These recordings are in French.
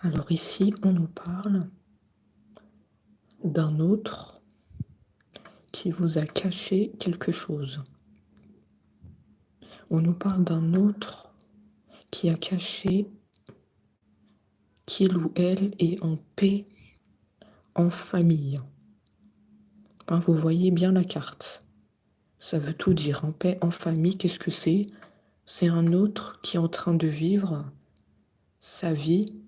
Alors ici, on nous parle d'un autre qui vous a caché quelque chose. On nous parle d'un autre qui a caché qu'il ou elle est en paix en famille. Hein, vous voyez bien la carte. Ça veut tout dire. En paix en famille, qu'est-ce que c'est? C'est un autre qui est en train de vivre sa vie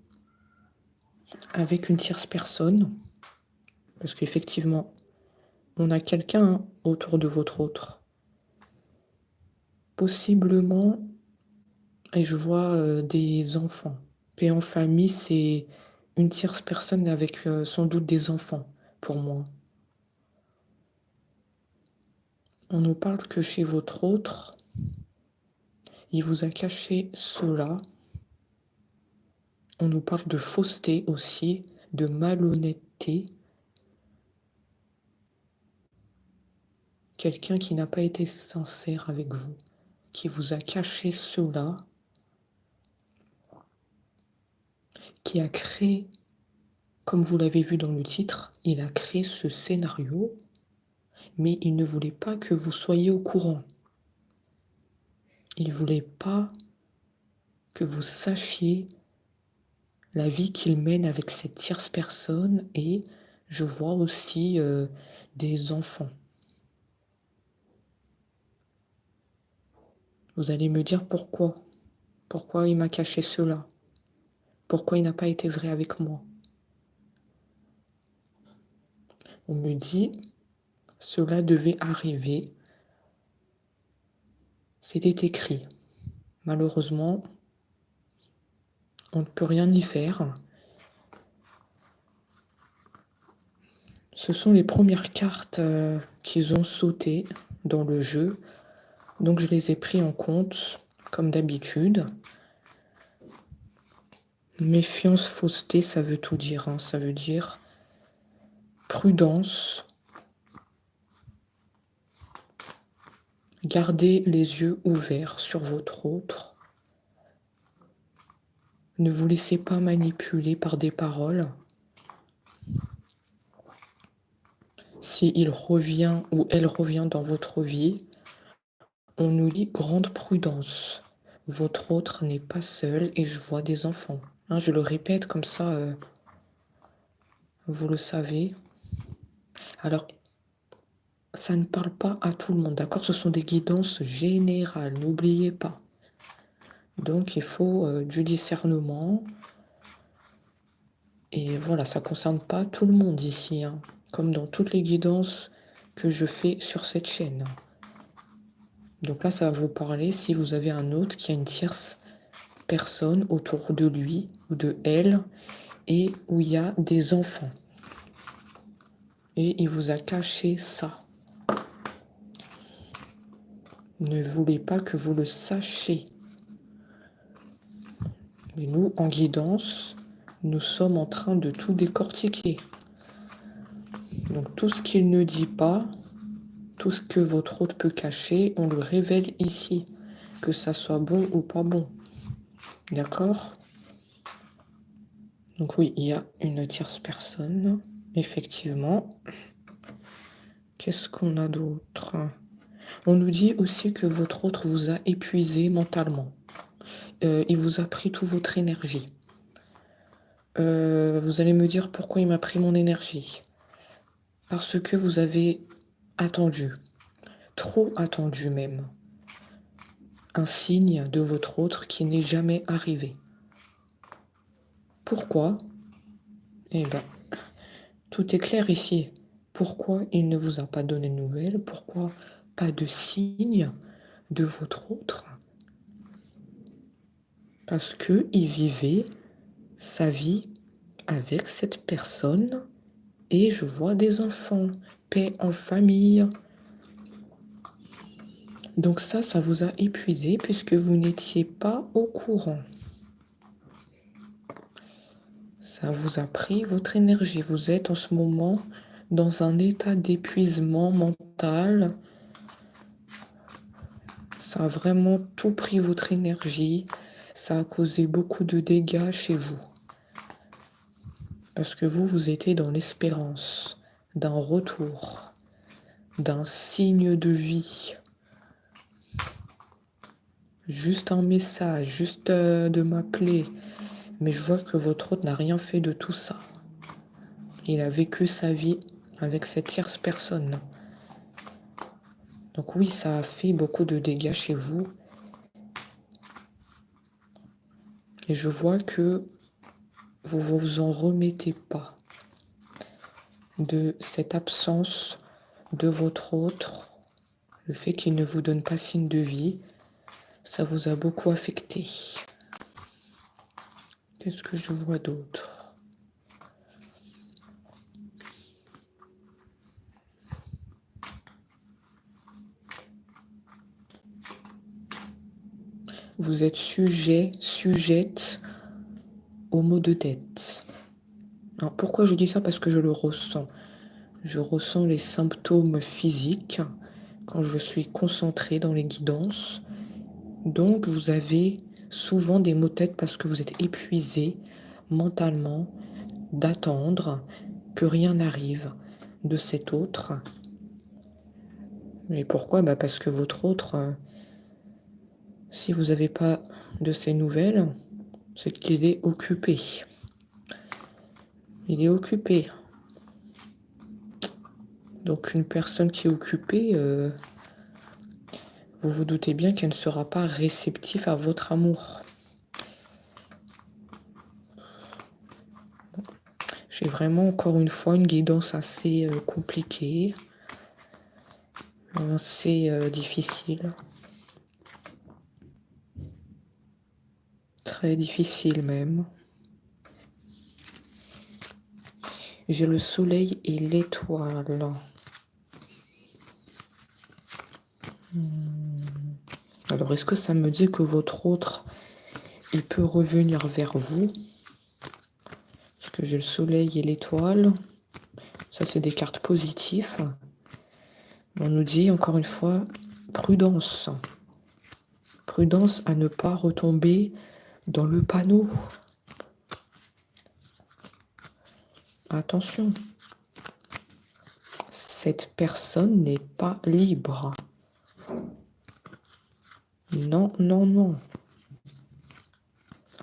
avec une tierce personne. Parce qu'effectivement, on a quelqu'un autour de votre autre. Possiblement, et je vois des enfants. Paix en famille, c'est une tierce personne avec sans doute des enfants, pour moi. On nous parle que chez votre autre, il vous a caché cela. On nous parle de fausseté aussi, de malhonnêteté. Quelqu'un qui n'a pas été sincère avec vous, qui vous a caché cela, qui a créé, comme vous l'avez vu dans le titre, il a créé ce scénario, mais il ne voulait pas que vous soyez au courant. Il ne voulait pas que vous sachiez la vie qu'il mène avec cette tierce personne, et je vois aussi des enfants. Vous allez me dire pourquoi. Pourquoi il m'a caché cela? Pourquoi il n'a pas été vrai avec moi? On me dit, cela devait arriver. C'était écrit. Malheureusement, on ne peut rien y faire. Ce sont les premières cartes qu'ils ont sautées dans le jeu. Donc je les ai pris en compte, comme d'habitude. Méfiance, fausseté, ça veut tout dire. Hein. Ça veut dire prudence. Gardez les yeux ouverts sur votre autre. Ne vous laissez pas manipuler par des paroles. S'il revient ou elle revient dans votre vie, on nous dit grande prudence. Votre autre n'est pas seul et je vois des enfants. Hein, je le répète comme ça, vous le savez. Alors, ça ne parle pas à tout le monde, d'accord? Ce sont des guidances générales, n'oubliez pas. Donc, il faut du discernement. Et voilà, ça ne concerne pas tout le monde ici, hein, comme dans toutes les guidances que je fais sur cette chaîne. Donc là, ça va vous parler si vous avez un autre qui a une tierce personne autour de lui ou de elle et où il y a des enfants. Et il vous a caché ça. Ne voulez pas que vous le sachiez. Mais nous, en guidance, nous sommes en train de tout décortiquer. Donc tout ce qu'il ne dit pas, tout ce que votre hôte peut cacher, on le révèle ici. Que ça soit bon ou pas bon. D'accord? Donc oui, il y a une tierce personne, effectivement. Qu'est-ce qu'on a d'autre? On nous dit aussi que votre autre vous a épuisé mentalement. Il vous a pris toute votre énergie. Vous allez me dire pourquoi il m'a pris mon énergie. Parce que vous avez attendu, trop attendu même, un signe de votre autre qui n'est jamais arrivé. Pourquoi? Eh bien, tout est clair ici. Pourquoi il ne vous a pas donné de nouvelles? Pourquoi pas de signe de votre autre? Parce qu'il vivait sa vie avec cette personne et je vois des enfants, paix en famille. Donc ça vous a épuisé puisque vous n'étiez pas au courant. Ça vous a pris votre énergie. Vous êtes en ce moment dans un état d'épuisement mental. Ça a vraiment tout pris votre énergie. Ça a causé beaucoup de dégâts chez vous. Parce que vous étiez dans l'espérance d'un retour, d'un signe de vie. Juste un message, juste de m'appeler. Mais je vois que votre hôte n'a rien fait de tout ça. Il a vécu sa vie avec cette tierce personne. Donc oui, ça a fait beaucoup de dégâts chez vous. Et je vois que vous vous en remettez pas de cette absence de votre autre, le fait qu'il ne vous donne pas signe de vie, ça vous a beaucoup affecté. Qu'est-ce que je vois d'autre? Vous êtes sujette aux maux de tête. Alors pourquoi je dis ça? Parce que je le ressens. Je ressens les symptômes physiques quand je suis concentrée dans les guidances. Donc vous avez souvent des maux de tête parce que vous êtes épuisé mentalement d'attendre que rien n'arrive de cet autre. Et pourquoi? Parce que votre autre, si vous n'avez pas de ses nouvelles, c'est qu'il est occupé. Il est occupé. Donc une personne qui est occupée, vous vous doutez bien qu'elle ne sera pas réceptive à votre amour. J'ai vraiment encore une fois une guidance assez compliquée, assez difficile. Très difficile même. J'ai le soleil et l'étoile. Alors, est-ce que ça me dit que votre autre, il peut revenir vers vous? Parce que j'ai le soleil et l'étoile. Ça, c'est des cartes positives. On nous dit, encore une fois, prudence. Prudence à ne pas retomber dans le panneau. Attention. Cette personne n'est pas libre. Non, non, non.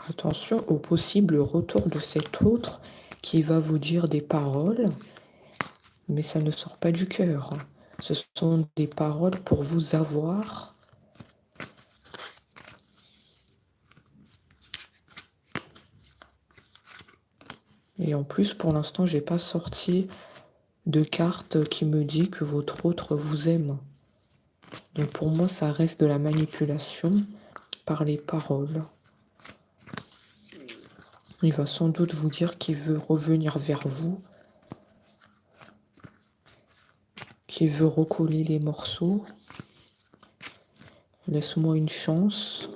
Attention au possible retour de cet autre qui va vous dire des paroles, mais ça ne sort pas du cœur. Ce sont des paroles pour vous avoir. Et en plus, pour l'instant, j'ai pas sorti de carte qui me dit que votre autre vous aime. Donc pour moi, ça reste de la manipulation par les paroles. Il va sans doute vous dire qu'il veut revenir vers vous, qu'il veut recoller les morceaux. Laisse-moi une chance.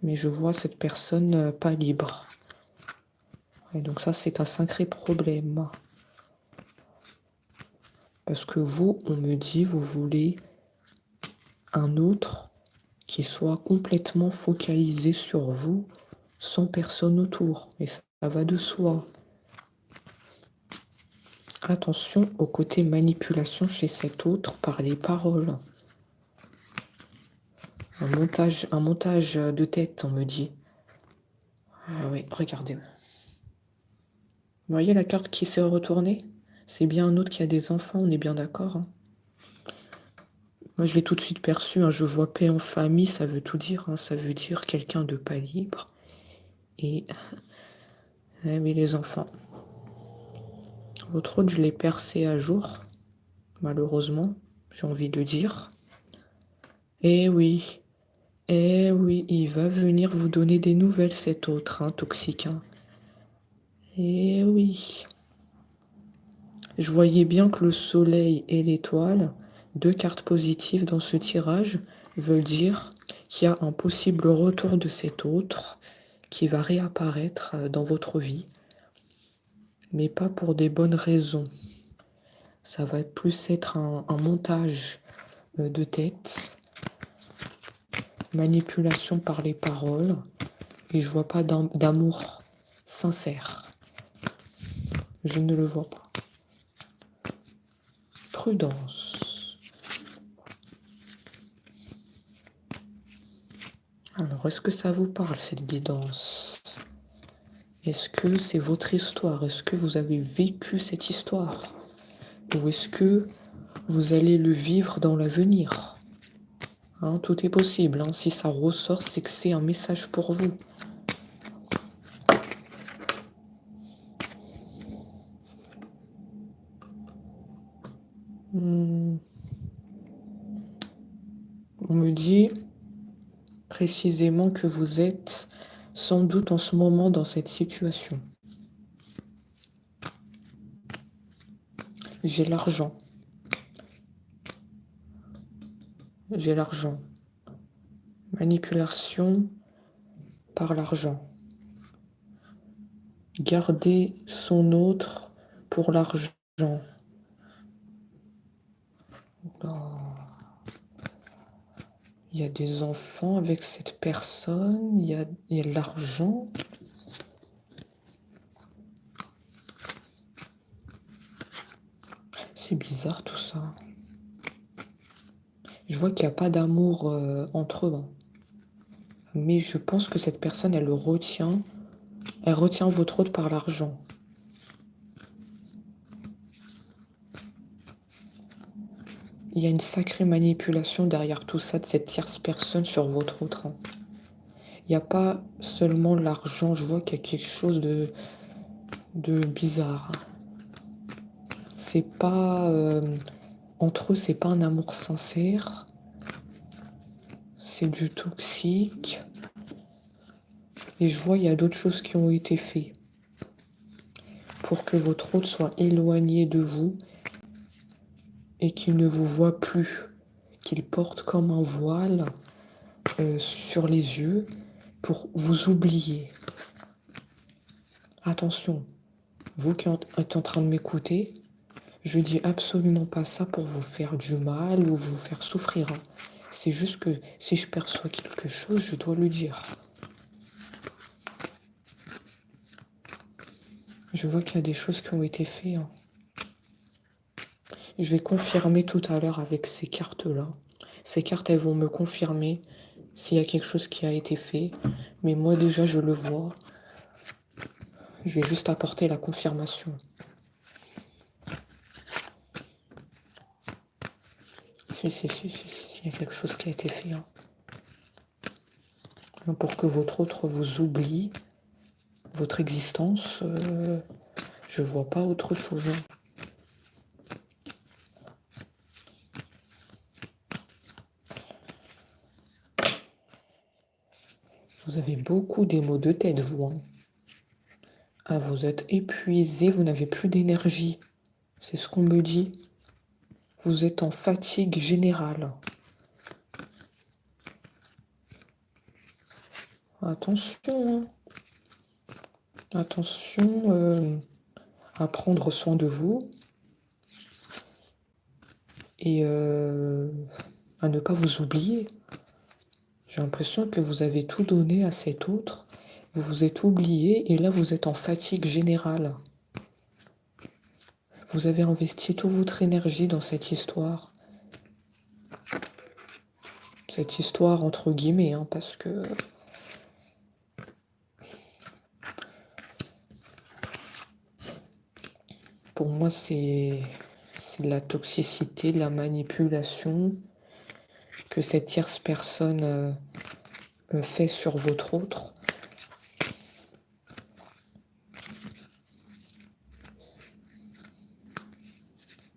Mais je vois cette personne pas libre. Et donc ça, c'est un sacré problème. Parce que vous, on me dit, vous voulez un autre qui soit complètement focalisé sur vous, sans personne autour. Et ça va de soi. Attention au côté manipulation chez cet autre par les paroles. Un montage de tête, on me dit. Ah oui, regardez. Vous voyez la carte qui s'est retournée? C'est bien un autre qui a des enfants, on est bien d'accord, hein. Moi, je l'ai tout de suite perçu, hein. Je vois paix en famille, ça veut tout dire, hein. Ça veut dire quelqu'un de pas libre. Et eh oui, les enfants. Votre autre, je l'ai percé à jour, malheureusement, j'ai envie de dire. Eh oui, il va venir vous donner des nouvelles, cet autre, hein, toxique, hein. Eh oui. Je voyais bien que le soleil et l'étoile, deux cartes positives dans ce tirage, veulent dire qu'il y a un possible retour de cet autre qui va réapparaître dans votre vie, mais pas pour des bonnes raisons. Ça va plus être un montage de tête, manipulation par les paroles, Et je vois pas d'amour sincère. Je ne le vois pas. Prudence. Alors, est-ce que ça vous parle, cette guidance? Est-ce que c'est votre histoire? Est-ce que vous avez vécu cette histoire? Ou est-ce que vous allez le vivre dans l'avenir? Hein, tout est possible. Hein. Si ça ressort, c'est que c'est un message pour vous. On me dit précisément que vous êtes sans doute en ce moment dans cette situation. J'ai l'argent. J'ai l'argent. Manipulation par l'argent. Garder son autre pour l'argent. Oh. Il y a des enfants avec cette personne, il y a de l'argent. C'est bizarre tout ça. Je vois qu'il n'y a pas d'amour entre eux. Hein. Mais je pense que cette personne, elle retient votre autre par l'argent. Il y a une sacrée manipulation derrière tout ça de cette tierce personne sur votre autre. Hein. Il n'y a pas seulement l'argent, je vois qu'il y a quelque chose de bizarre. C'est pas... entre eux, c'est pas un amour sincère. C'est du toxique. Et je vois, il y a d'autres choses qui ont été faites pour que votre autre soit éloigné de vous et qu'il ne vous voit plus, qu'il porte comme un voile sur les yeux pour vous oublier. Attention, vous qui êtes en train de m'écouter, je dis absolument pas ça pour vous faire du mal ou vous faire souffrir. Hein. C'est juste que si je perçois quelque chose, je dois le dire. Je vois qu'il y a des choses qui ont été faites. Hein. Je vais confirmer tout à l'heure avec ces cartes-là. Ces cartes, elles vont me confirmer s'il y a quelque chose qui a été fait. Mais moi, déjà, je le vois. Je vais juste apporter la confirmation. Si, il y a quelque chose qui a été fait. Hein. Pour que votre autre vous oublie, votre existence, je vois pas autre chose. Hein. Vous avez beaucoup des maux de tête, vous. Hein. Ah, vous êtes épuisé, vous n'avez plus d'énergie. C'est ce qu'on me dit. Vous êtes en fatigue générale. Attention, hein. Attention à prendre soin de vous et à ne pas vous oublier. J'ai l'impression que vous avez tout donné à cet autre, vous vous êtes oublié et là vous êtes en fatigue générale. Vous avez investi toute votre énergie dans cette histoire. Cette histoire entre guillemets, hein, parce que... Pour moi, c'est de la toxicité, de la manipulation que cette tierce personne fait sur votre autre.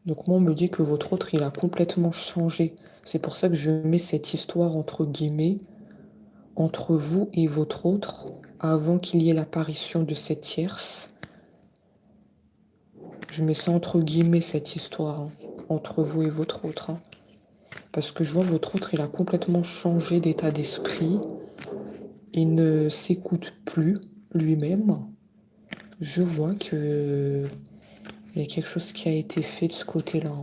Donc moi, on me dit que votre autre, il a complètement changé. C'est pour ça que je mets cette histoire entre guillemets, entre vous et votre autre, avant qu'il y ait l'apparition de cette tierce. Je mets ça entre guillemets, cette histoire, hein, entre vous et votre autre. Hein. Parce que je vois votre autre, il a complètement changé d'état d'esprit. Il ne s'écoute plus lui-même. Je vois que il y a quelque chose qui a été fait de ce côté-là.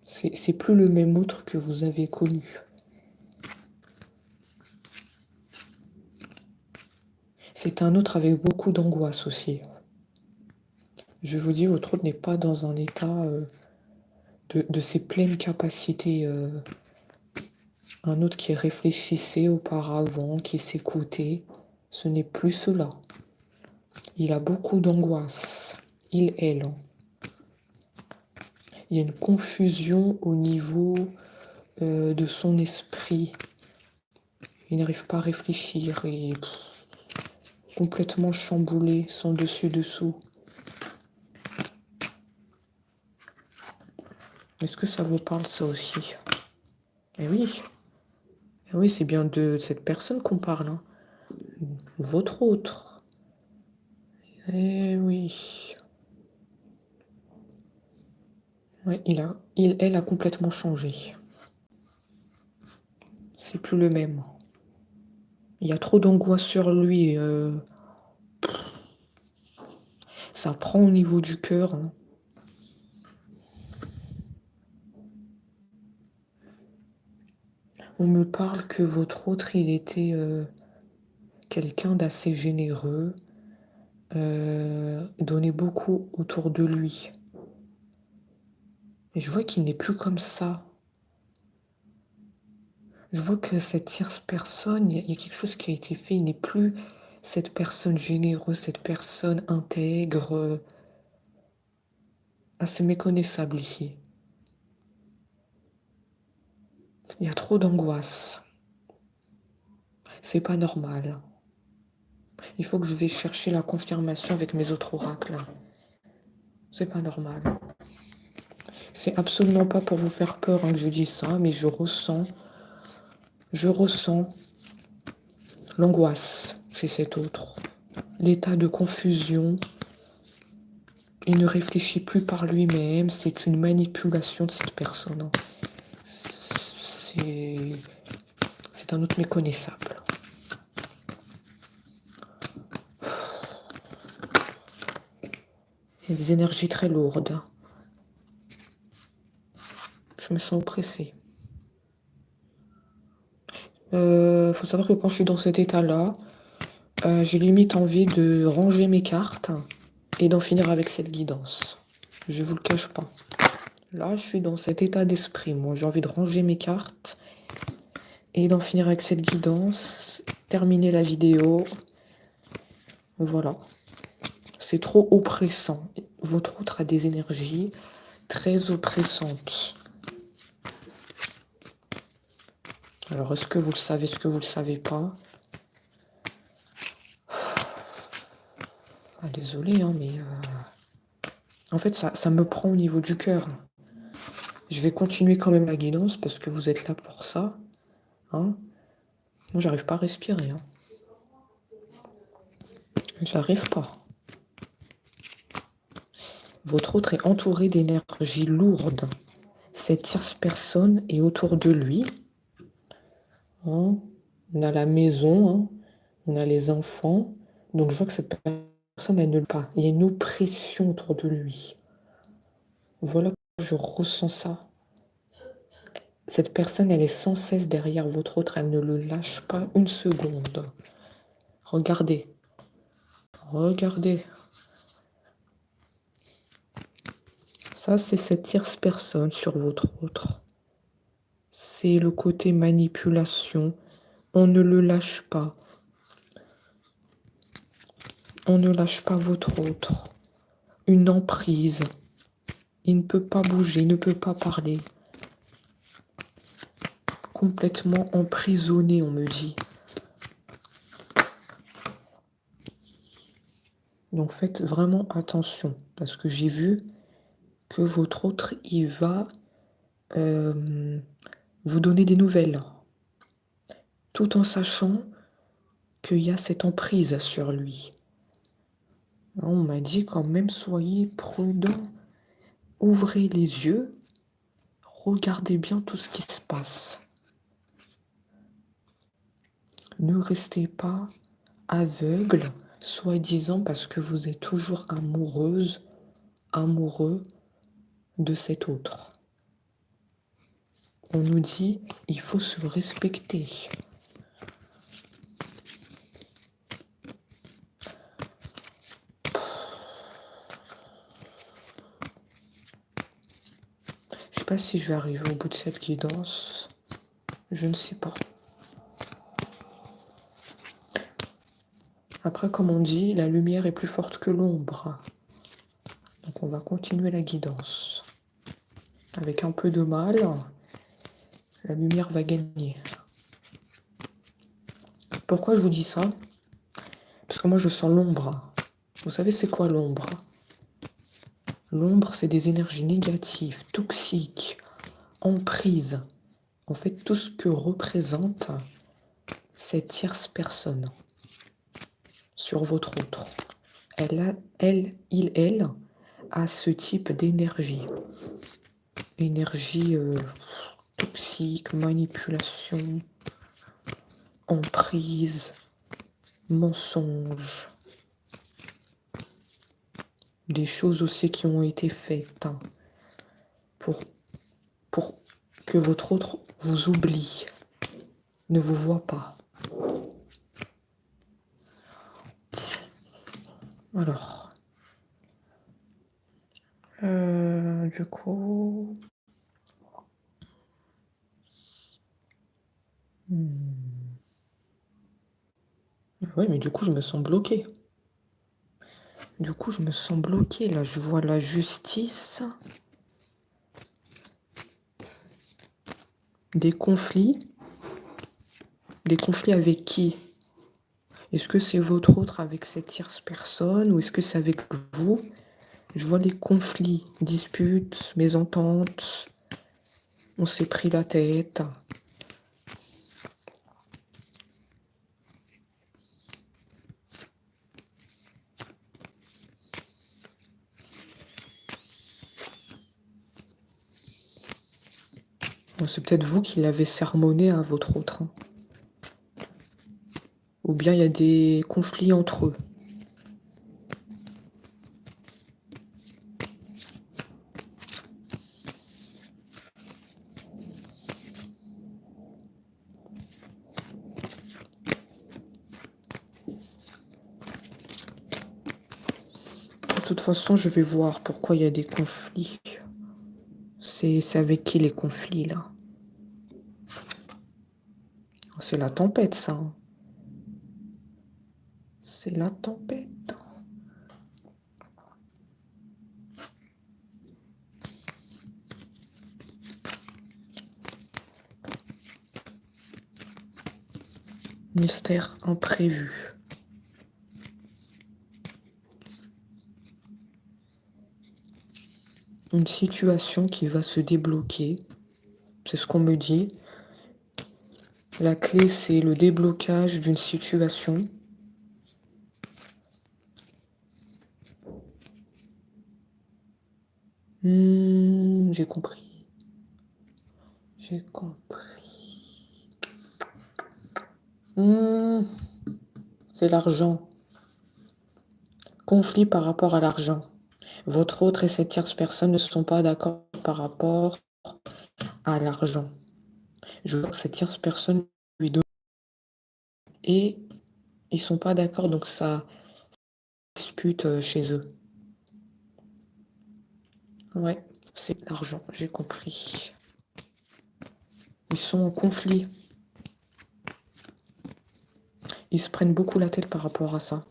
C'est plus le même autre que vous avez connu. C'est un autre avec beaucoup d'angoisse aussi. Je vous dis, votre autre n'est pas dans un état de ses pleines capacités. Un autre qui réfléchissait auparavant, qui s'écoutait. Ce n'est plus cela. Il a beaucoup d'angoisse. Il, elle. Il y a une confusion au niveau de son esprit. Il n'arrive pas à réfléchir. Il est complètement chamboulé, sans dessus-dessous. Est-ce que ça vous parle, ça aussi? Eh oui. Eh oui, c'est bien de cette personne qu'on parle. Hein. Votre autre. Eh oui. Ouais, elle a complètement changé. C'est plus le même. Il y a trop d'angoisse sur lui. Ça prend au niveau du cœur. Hein. On me parle que votre autre, il était quelqu'un d'assez généreux, donnait beaucoup autour de lui. Et je vois qu'il n'est plus comme ça. Je vois que cette tierce personne, il y a quelque chose qui a été fait. Il n'est plus cette personne généreuse, cette personne intègre. Assez méconnaissable ici. Il y a trop d'angoisse. C'est pas normal. Il faut que je vais chercher la confirmation avec mes autres oracles. C'est pas normal. C'est absolument pas pour vous faire peur hein, que je dis ça, mais je ressens l'angoisse chez cet autre. L'état de confusion. Il ne réfléchit plus par lui-même. C'est une manipulation de cette personne. C'est un autre méconnaissable. Il y a des énergies très lourdes. Je me sens oppressée. Faut savoir que quand je suis dans cet état-là, j'ai limite envie de ranger mes cartes et d'en finir avec cette guidance. Je vous le cache pas. Là, je suis dans cet état d'esprit. Moi, j'ai envie de ranger mes cartes et d'en finir avec cette guidance, terminer la vidéo. Voilà. C'est trop oppressant. Votre autre a des énergies très oppressantes. Alors, est-ce que vous le savez, est-ce que vous le savez pas? Ah, désolée, hein, mais... En fait, ça me prend au niveau du cœur. Je vais continuer quand même la guidance parce que vous êtes là pour ça. Hein. Moi, j'arrive pas à respirer. Hein. J'arrive pas. Votre autre est entouré d'énergie lourde. Cette tierce personne est autour de lui. Hein. On a la maison, hein. On a les enfants. Donc, je vois que cette personne, elle ne le pas. Il y a une oppression autour de lui. Voilà pourquoi je ressens ça. Cette personne, elle est sans cesse derrière votre autre. Elle ne le lâche pas une seconde. Regardez. Regardez. Ça, c'est cette tierce personne sur votre autre. C'est le côté manipulation. On ne le lâche pas. On ne lâche pas votre autre. Une emprise. Il ne peut pas bouger, il ne peut pas parler. Complètement emprisonné, on me dit. Donc faites vraiment attention, parce que j'ai vu que votre autre, il va vous donner des nouvelles, tout en sachant qu'il y a cette emprise sur lui. On m'a dit quand même, soyez prudents, ouvrez les yeux, regardez bien tout ce qui se passe. Ne restez pas aveugle, soi-disant parce que vous êtes toujours amoureuse, amoureux de cet autre. On nous dit, il faut se respecter. sais pas si je vais arriver au bout de cette guidance. Je ne sais pas. Après, comme on dit, la lumière est plus forte que l'ombre. Donc on va continuer la guidance. Avec un peu de mal, la lumière va gagner. Pourquoi je vous dis ça? Parce que moi je sens l'ombre. Vous savez c'est quoi l'ombre? L'ombre, c'est des énergies négatives, toxiques, emprises. En fait, tout ce que représente cette tierce personne sur votre autre. Elle a ce type d'énergie. Énergie toxique, manipulation, emprise, mensonge. Des choses aussi qui ont été faites pour que votre autre vous oublie, ne vous voit pas. Alors, du coup... Oui, mais du coup, je me sens bloquée. Là. Je vois la justice. Des conflits. Des conflits avec qui? Est-ce que c'est votre autre avec cette tierce personne ou est-ce que c'est avec vous? Je vois les conflits, disputes, mésententes. On s'est pris la tête. Bon, c'est peut-être vous qui l'avez sermonné à votre autre. Ou bien il y a des conflits entre eux. De toute façon, je vais voir pourquoi il y a des conflits. C'est avec qui les conflits, là? C'est la tempête, ça. C'est la tempête. Mystère imprévu. Une situation qui va se débloquer. C'est ce qu'on me dit. La clé, c'est le déblocage d'une situation. J'ai compris. J'ai compris. C'est l'argent. Conflit par rapport à l'argent. Votre autre et cette tierce personne ne sont pas d'accord par rapport à l'argent. Je vois que cette tierce personne lui donne et ils sont pas d'accord, donc ça dispute chez eux. Ouais, c'est l'argent, j'ai compris. Ils sont en conflit. Ils se prennent beaucoup la tête par rapport à ça.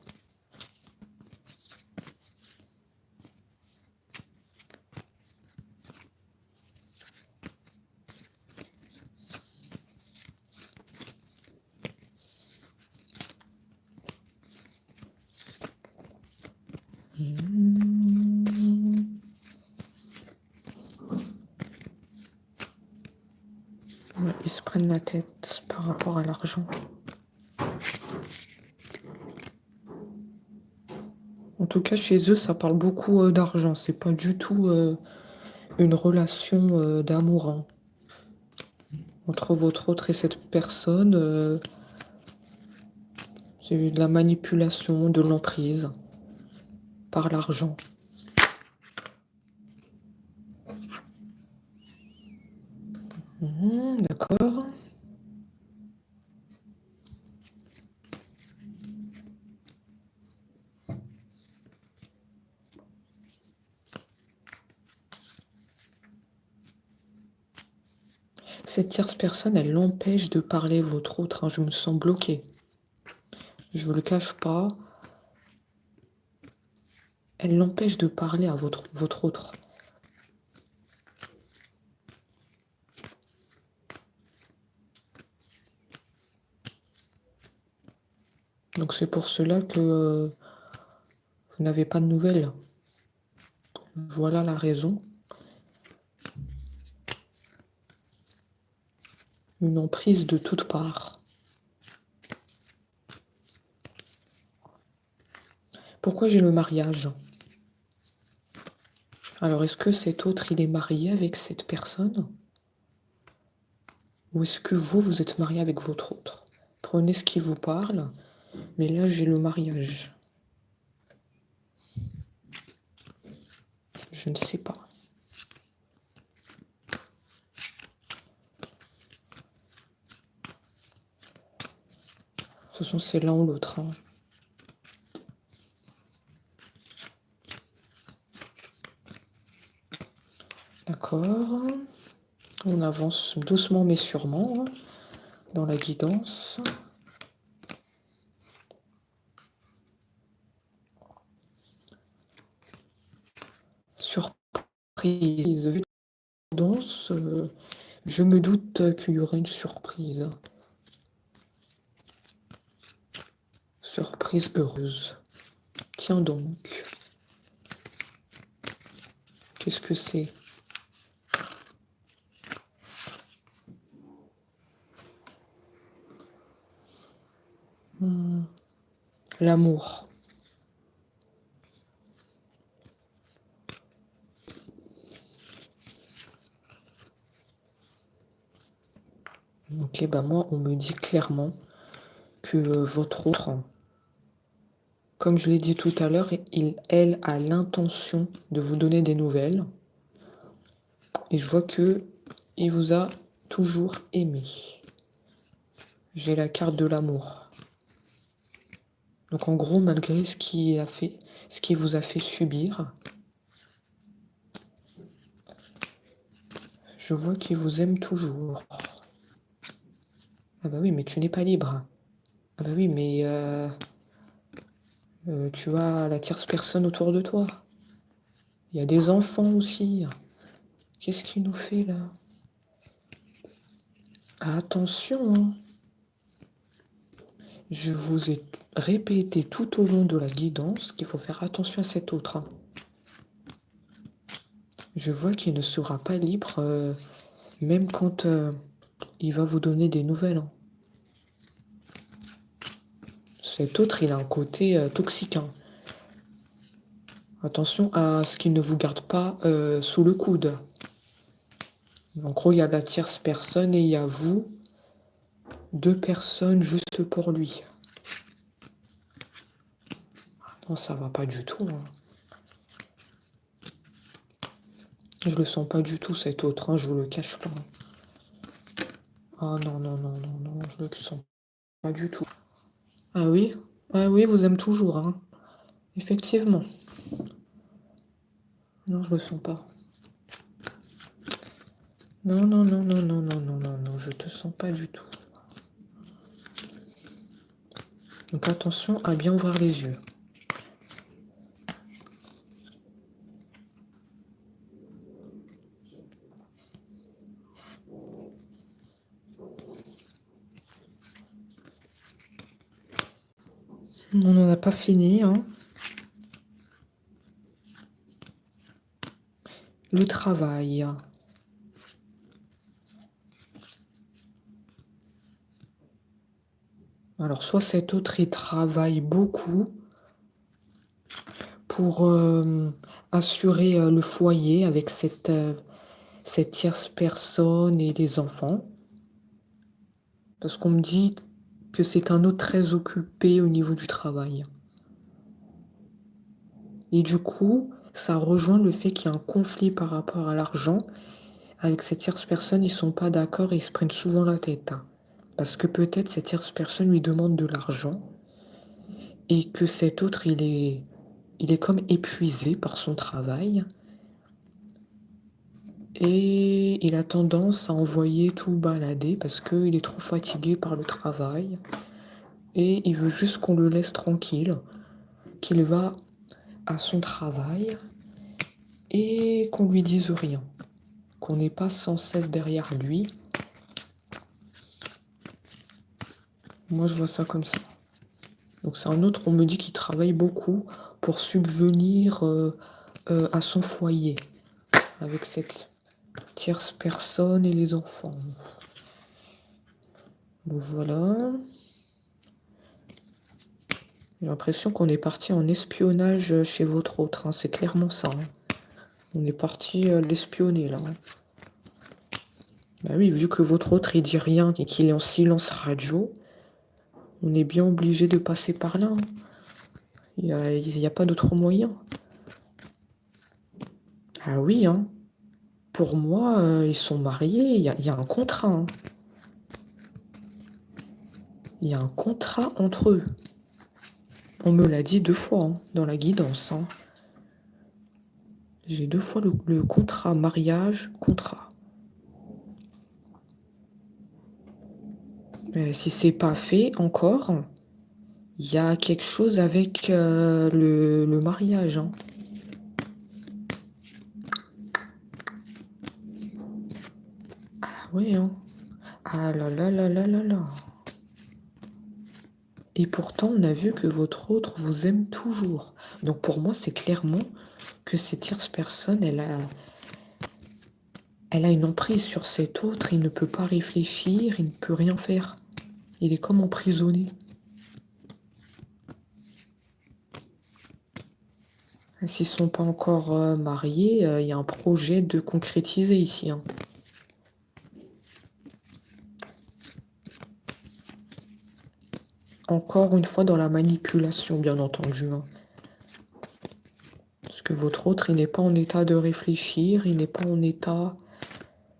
Ouais, ils se prennent la tête par rapport à l'argent. En tout cas, chez eux, ça parle beaucoup d'argent. C'est pas du tout une relation d'amour, hein. Entre votre autre et cette personne, c'est de la manipulation, de l'emprise par l'argent. D'accord. Cette tierce personne, elle l'empêche de parler votre autre, hein. Je me sens bloquée. Je vous le cache pas. Elle l'empêche de parler à votre autre. Donc c'est pour cela que vous n'avez pas de nouvelles. Voilà la raison. Une emprise de toutes parts. Pourquoi j'ai le mariage? Alors, est-ce que cet autre, il est marié avec cette personne? Ou est-ce que vous, vous êtes marié avec votre autre? Prenez ce qui vous parle, mais là, j'ai le mariage. Je ne sais pas. De toute façon, c'est l'un ou l'autre, hein. D'accord. On avance doucement mais sûrement dans la guidance. Surprise. Vu la guidance, je me doute qu'il y aura une surprise. Surprise heureuse. Tiens donc. Qu'est-ce que c'est? L'amour. Ok, bah moi, on me dit clairement que votre autre, comme je l'ai dit tout à l'heure, elle a l'intention de vous donner des nouvelles. Et je vois que il vous a toujours aimé. J'ai la carte de l'amour. Donc en gros, malgré ce qui vous a fait subir, je vois qu'il vous aime toujours. Ah bah oui, mais tu n'es pas libre. Ah bah oui, mais tu as la tierce personne autour de toi. Il y a des enfants aussi. Qu'est-ce qu'il nous fait là? Attention, hein. Je vous ai répété tout au long de la guidance qu'il faut faire attention à cet autre, hein. Je vois qu'il ne sera pas libre, même quand il va vous donner des nouvelles, hein. Cet autre, il a un côté toxique, hein. Attention à ce qu'il ne vous garde pas sous le coude. En gros, il y a la tierce personne et il y a vous, deux personnes juste pour lui. Non, ça va pas du tout, hein. Je le sens pas du tout, cet autre, hein, je vous le cache pas. Ah non, non, non, non, non, je le sens pas du tout. Ah oui? Ah oui, vous aime toujours, hein. Effectivement. Non, je le sens pas. Non, non, non, non, non, non, non, non, non, je te sens pas du tout. Donc attention à bien ouvrir les yeux. On n'en a pas fini, hein. Le travail. Alors, soit cet autre, il travaille beaucoup pour assurer le foyer avec cette tierce personne et les enfants. Parce qu'on me dit que c'est un autre très occupé au niveau du travail. Et du coup, ça rejoint le fait qu'il y a un conflit par rapport à l'argent. Avec cette tierce personne, ils sont pas d'accord et ils se prennent souvent la tête, hein. Parce que peut-être cette tierce personne lui demande de l'argent et que cet autre, il est comme épuisé par son travail. Et il a tendance à envoyer tout balader parce qu'il est trop fatigué par le travail. Et il veut juste qu'on le laisse tranquille, qu'il va à son travail et qu'on lui dise rien, qu'on n'est pas sans cesse derrière lui. Moi, je vois ça comme ça. Donc c'est un autre, on me dit qu'il travaille beaucoup pour subvenir à son foyer avec cette tierce personne et les enfants. Bon, voilà. J'ai l'impression qu'on est parti en espionnage chez votre autre, hein. C'est clairement ça, hein. On est parti l'espionner là, hein. Bah oui, vu que votre autre il dit rien et qu'il est en silence radio, on est bien obligé de passer par là, hein. Il n'y a pas d'autre moyen. Ah oui, hein. Pour moi, ils sont mariés, il y a un contrat, hein. Il y a un contrat entre eux. On me l'a dit 2 fois, hein, dans la guidance, hein. J'ai 2 fois le contrat mariage, contrat. Si c'est pas fait encore, il y a quelque chose avec le mariage, hein. Ah oui, hein. Ah là là là là là là. Et pourtant, on a vu que votre autre vous aime toujours. Donc pour moi, c'est clairement que cette tierce personne, elle a une emprise sur cet autre. Il ne peut pas réfléchir, il ne peut rien faire. Il est comme emprisonné. S'ils ne sont pas encore mariés, il y a un projet de concrétiser ici, hein. Encore une fois dans la manipulation, bien entendu, hein. Parce que votre autre, il n'est pas en état de réfléchir, il n'est pas en état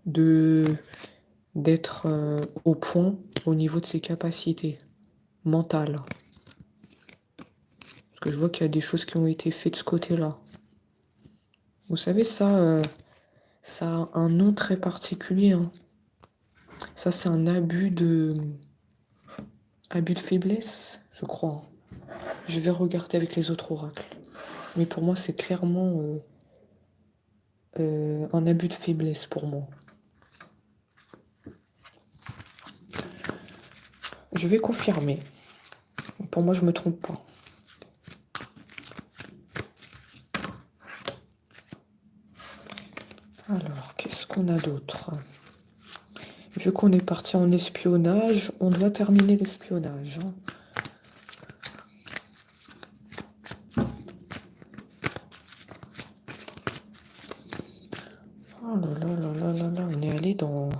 d'être au point au niveau de ses capacités mentales. Parce que je vois qu'il y a des choses qui ont été faites de ce côté-là. Vous savez, ça a un nom très particulier, hein. Ça, c'est un abus de faiblesse, je crois. Je vais regarder avec les autres oracles. Mais pour moi, c'est clairement un abus de faiblesse pour moi. Je vais confirmer. Pour moi, je ne me trompe pas. Alors, qu'est-ce qu'on a d'autre? Vu qu'on est parti en espionnage, on doit terminer l'espionnage, hein. Oh là là là là là là, on est allé dans...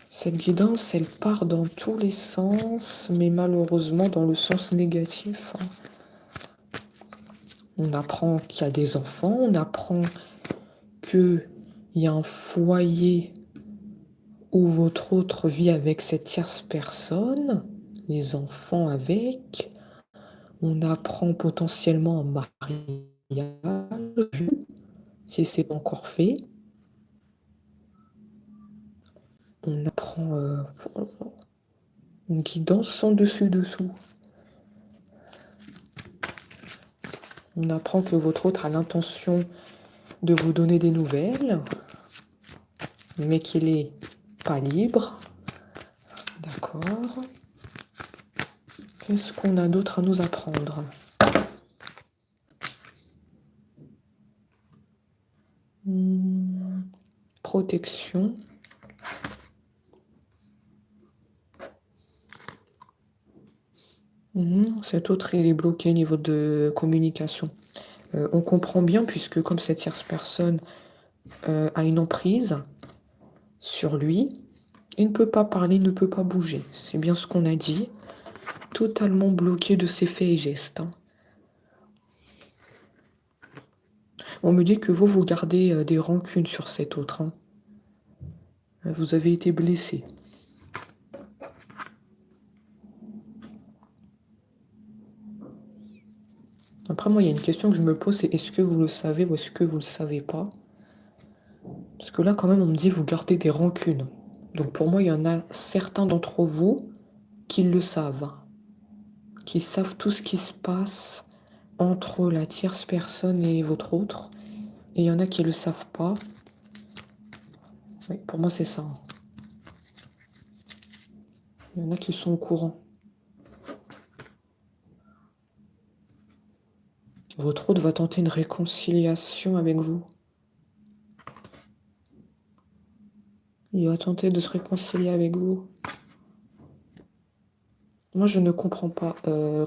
Cette guidance, elle part dans tous les sens, mais malheureusement dans le sens négatif, hein. On apprend qu'il y a des enfants, on apprend qu'il y a un foyer où votre autre vit avec cette tierce personne, les enfants avec. On apprend potentiellement un mariage, si c'est pas encore fait. On apprend une guidance sans dessus-dessous. On apprend que votre autre a l'intention de vous donner des nouvelles, mais qu'il est pas libre. D'accord. Qu'est-ce qu'on a d'autre à nous apprendre? Protection. Cet autre, il est bloqué au niveau de communication. On comprend bien, puisque comme cette tierce personne a une emprise sur lui, il ne peut pas parler, il ne peut pas bouger. C'est bien ce qu'on a dit. Totalement bloqué de ses faits et gestes, hein. On me dit que vous gardez des rancunes sur cet autre, hein. Vous avez été blessé. Après, moi, il y a une question que je me pose, c'est est-ce que vous le savez ou est-ce que vous ne le savez pas? Parce que là, quand même, on me dit vous gardez des rancunes. Donc pour moi, il y en a certains d'entre vous qui le savent. Qui savent tout ce qui se passe entre la tierce personne et votre autre. Et il y en a qui le savent pas. Oui, pour moi, c'est ça. Il y en a qui sont au courant. Votre autre va tenter une réconciliation avec vous. Il va tenter de se réconcilier avec vous. Moi, je ne comprends pas.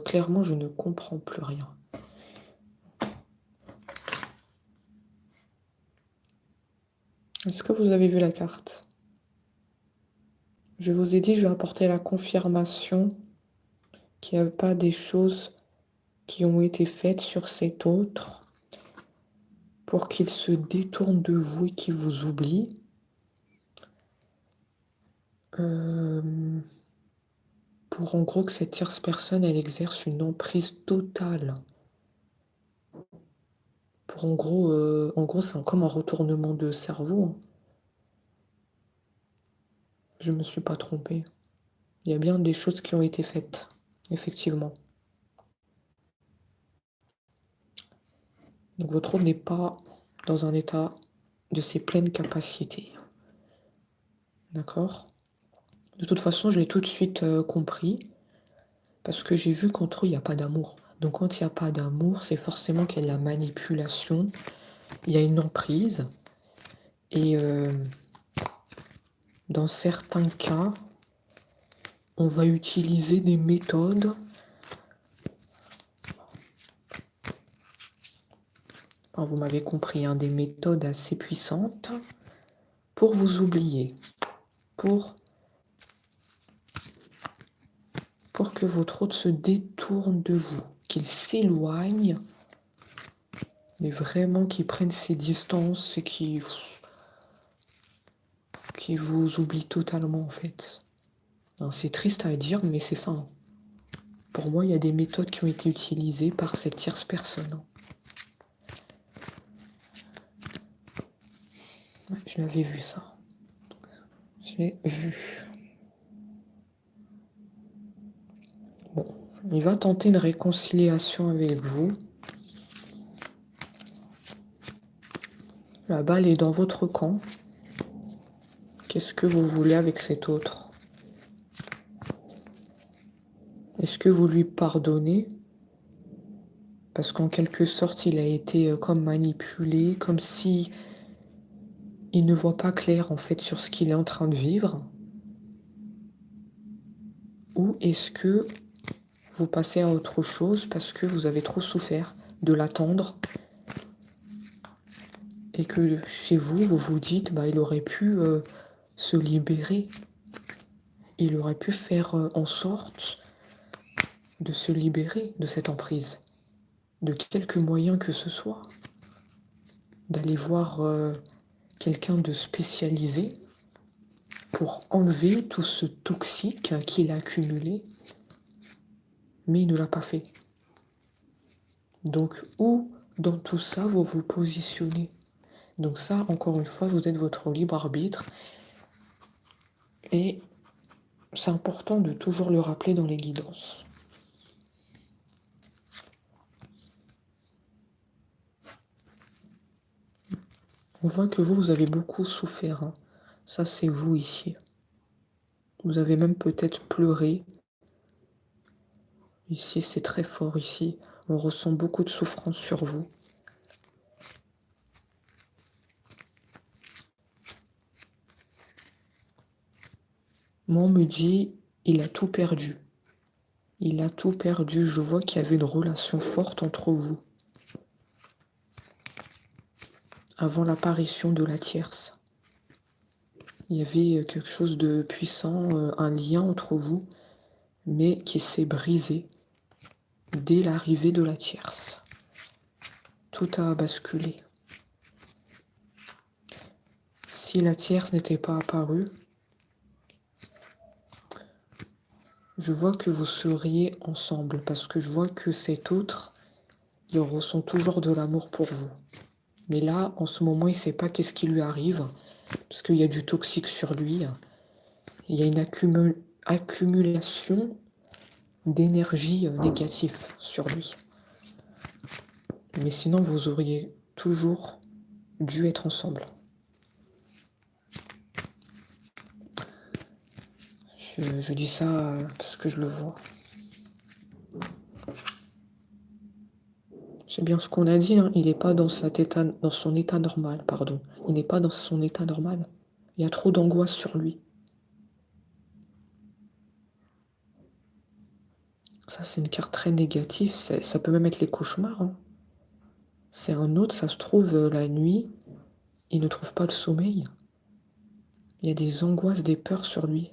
Clairement, je ne comprends plus rien. Est-ce que vous avez vu la carte? Je vous ai dit, je vais apporter la confirmation qu'il n'y a pas des choses qui ont été faites sur cet autre pour qu'il se détourne de vous et qu'il vous oublie. Pour en gros que cette tierce personne, elle exerce une emprise totale. Pour en gros c'est comme un retournement de cerveau. Hein. Je ne me suis pas trompée. Il y a bien des choses qui ont été faites, effectivement. Donc votre autre n'est pas dans un état de ses pleines capacités. D'accord? De toute façon, je l'ai tout de suite compris, parce que j'ai vu qu'entre eux, il n'y a pas d'amour. Donc quand il n'y a pas d'amour, c'est forcément qu'il y a de la manipulation, il y a une emprise, et dans certains cas, on va utiliser des méthodes enfin, vous m'avez compris, hein, des méthodes assez puissantes pour vous oublier, pour que votre autre se détourne de vous, qu'il s'éloigne, mais vraiment qu'il prenne ses distances et qu'il vous oublie totalement en fait. C'est triste à dire, mais c'est ça. Hein. Pour moi, il y a des méthodes qui ont été utilisées par cette tierce personne. Hein. Ouais, je l'avais vu ça. Je l'ai vu. Bon, il va tenter une réconciliation avec vous. La balle est dans votre camp. Qu'est-ce que vous voulez avec cet autre? Est-ce que vous lui pardonnez? Parce qu'en quelque sorte, il a été comme manipulé, comme si il ne voit pas clair en fait sur ce qu'il est en train de vivre. Ou est-ce que vous passez à autre chose parce que vous avez trop souffert de l'attendre et que chez vous, vous vous dites, bah, il aurait pu se libérer. Il aurait pu faire en sorte de se libérer de cette emprise, de quelque moyen que ce soit, d'aller voir quelqu'un de spécialisé pour enlever tout ce toxique qu'il a accumulé, mais il ne l'a pas fait. Donc, où dans tout ça vous vous positionnez? Donc ça, encore une fois, vous êtes votre libre arbitre et c'est important de toujours le rappeler dans les guidances. On voit que vous avez beaucoup souffert. Hein. Ça, c'est vous ici. Vous avez même peut-être pleuré. Ici, c'est très fort. Ici, on ressent beaucoup de souffrance sur vous. Moi, on me dit, il a tout perdu. Il a tout perdu. Je vois qu'il y avait une relation forte entre vous. Avant l'apparition de la tierce. Il y avait quelque chose de puissant, un lien entre vous, mais qui s'est brisé dès l'arrivée de la tierce. Tout a basculé. Si la tierce n'était pas apparue, je vois que vous seriez ensemble, parce que je vois que cet autre, il ressent toujours de l'amour pour vous. Mais là, en ce moment, il ne sait pas qu'est-ce qui lui arrive. Parce qu'il y a du toxique sur lui. Il y a une accumulation d'énergie négative sur lui. Mais sinon, vous auriez toujours dû être ensemble. Je dis ça parce que je le vois. C'est bien ce qu'on a dit, hein. Il n'est pas dans son état normal, pardon. Il n'est pas dans son état normal. Il y a trop d'angoisse sur lui. Ça, c'est une carte très négative. Ça peut même être les cauchemars, hein. C'est un autre, ça se trouve, la nuit, il ne trouve pas le sommeil. Il y a des angoisses, des peurs sur lui.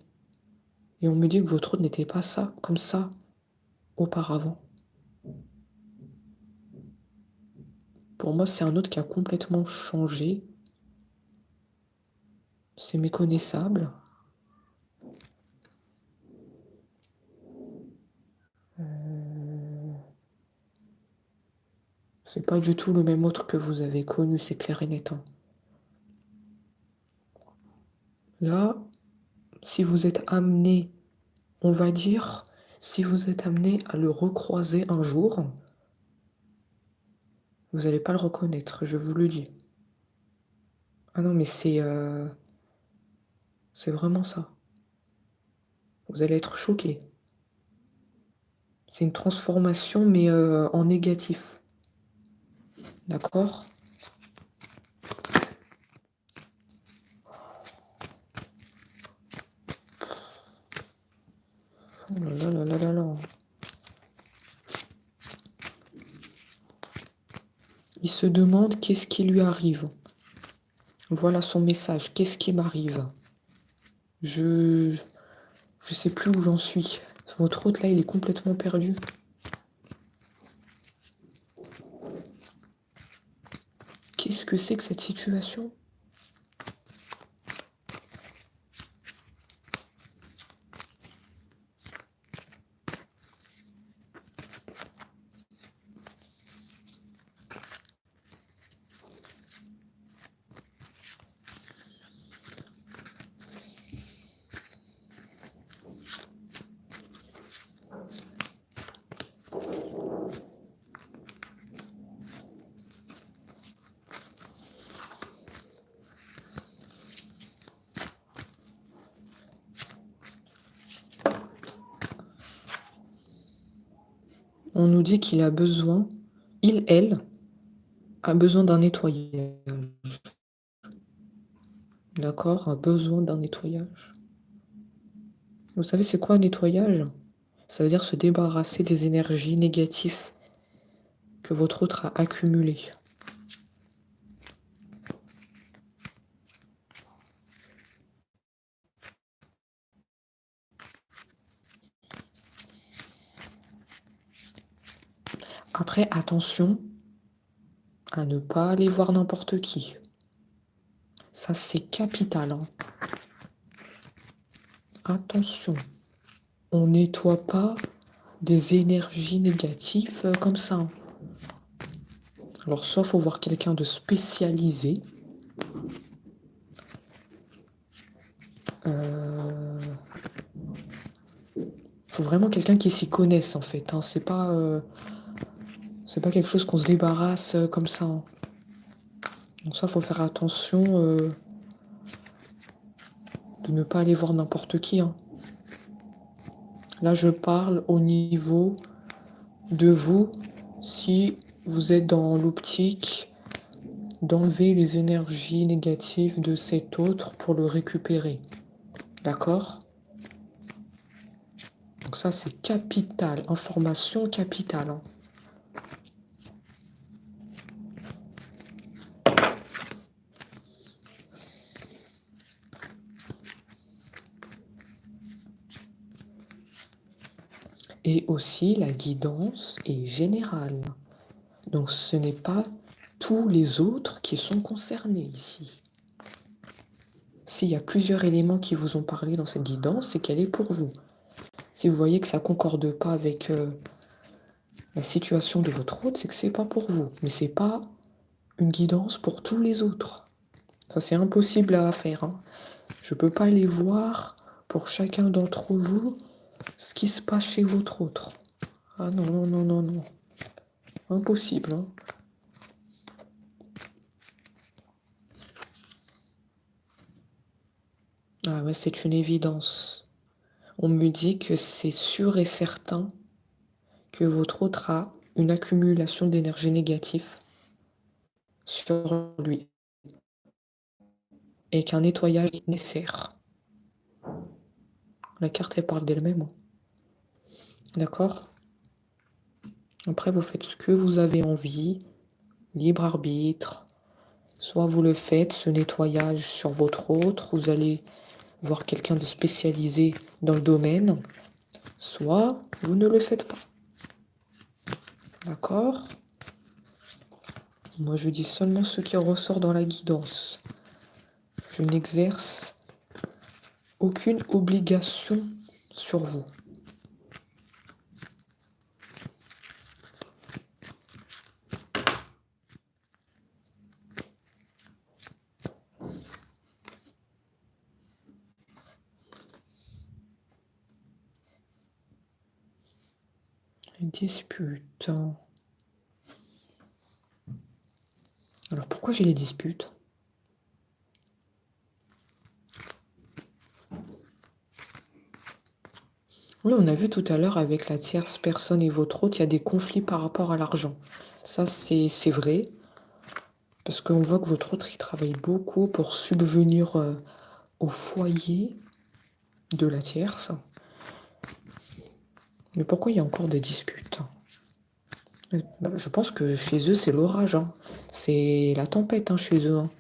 Et on me dit que votre autre n'était pas ça, comme ça, auparavant. Pour moi, c'est un autre qui a complètement changé. C'est méconnaissable. C'est pas du tout le même autre que vous avez connu, c'est clair et net, hein. Là, si vous êtes amené, on va dire, si vous êtes amené à le recroiser un jour, vous n'allez pas le reconnaître, je vous le dis. Ah non, mais c'est vraiment ça. Vous allez être choqué. C'est une transformation, mais en négatif. D'accord? Oh là là là là là. Il se demande qu'est-ce qui lui arrive. Voilà son message. Qu'est-ce qui m'arrive? Je sais plus où j'en suis. Votre hôte, là, il est complètement perdu. Qu'est-ce que c'est que cette situation? On nous dit qu'il a besoin, elle, a besoin d'un nettoyage. D'accord? A besoin d'un nettoyage. Vous savez, c'est quoi un nettoyage? Ça veut dire se débarrasser des énergies négatives que votre autre a accumulées. Après, attention à ne pas aller voir n'importe qui. Ça, c'est capital, hein. Attention, on nettoie pas des énergies négatives comme ça, hein. Alors, soit il faut voir quelqu'un de spécialisé. Faut vraiment quelqu'un qui s'y connaisse, en fait, hein. C'est pas quelque chose qu'on se débarrasse comme ça, hein. Donc ça, faut faire attention de ne pas aller voir n'importe qui, hein. Là, je parle au niveau de vous, si vous êtes dans l'optique d'enlever les énergies négatives de cet autre pour le récupérer. D'accord? Donc ça, c'est capital, information capitale, hein. Et aussi, la guidance est générale. Donc, ce n'est pas tous les autres qui sont concernés ici. S'il y a plusieurs éléments qui vous ont parlé dans cette guidance, c'est qu'elle est pour vous. Si vous voyez que ça ne concorde pas avec la situation de votre hôte, c'est que c'est pas pour vous. Mais c'est pas une guidance pour tous les autres. Ça, c'est impossible à faire, hein. Je peux pas aller voir pour chacun d'entre vous ce qui se passe chez votre autre. Ah non, non, non, non, non. Impossible, hein. Ah ouais, c'est une évidence. On me dit que c'est sûr et certain que votre autre a une accumulation d'énergie négative sur lui et qu'un nettoyage est nécessaire. La carte, elle parle d'elle-même, hein. D'accord? Après, vous faites ce que vous avez envie, libre arbitre. Soit vous le faites, ce nettoyage sur votre autre, vous allez voir quelqu'un de spécialisé dans le domaine, soit vous ne le faites pas. D'accord? Moi, je dis seulement ce qui ressort dans la guidance. Je n'exerce aucune obligation sur vous. Dispute. Alors pourquoi j'ai les disputes? Oui, on a vu tout à l'heure avec la tierce personne et votre autre, il y a des conflits par rapport à l'argent. Ça, c'est vrai. Parce qu'on voit que votre autre, il travaille beaucoup pour subvenir au foyer de la tierce. Mais pourquoi il y a encore des disputes? Je pense que chez eux, c'est l'orage, hein. C'est la tempête, hein, chez eux, hein.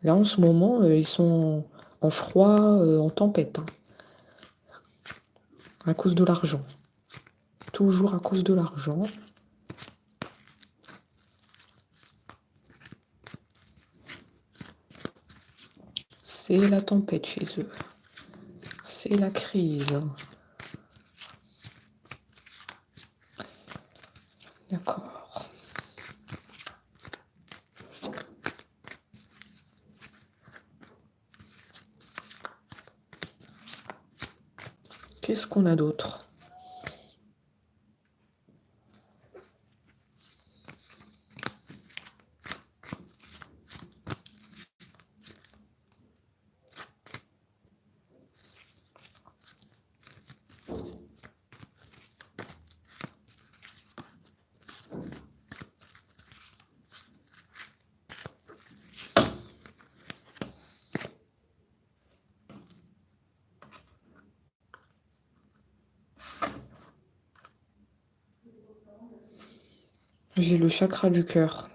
Là, en ce moment, ils sont en froid, en tempête, hein. À cause de l'argent. Toujours à cause de l'argent. C'est la tempête chez eux. C'est la crise. D'accord. Qu'est-ce qu'on a d'autre? J'ai le chakra du cœur.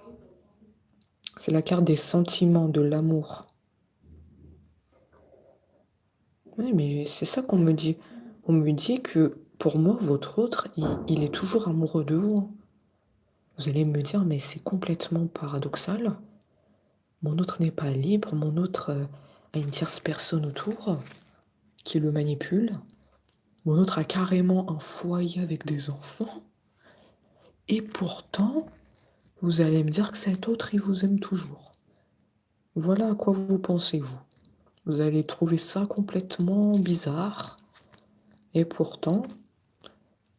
C'est la carte des sentiments, de l'amour. Oui, mais c'est ça qu'on me dit. On me dit que pour moi, votre autre, il est toujours amoureux de vous, hein. Vous allez me dire, mais c'est complètement paradoxal. Mon autre n'est pas libre, mon autre a une tierce personne autour qui le manipule. Mon autre a carrément un foyer avec des enfants. Et pourtant, vous allez me dire que cet autre, il vous aime toujours. Voilà à quoi vous pensez, vous. Vous allez trouver ça complètement bizarre. Et pourtant,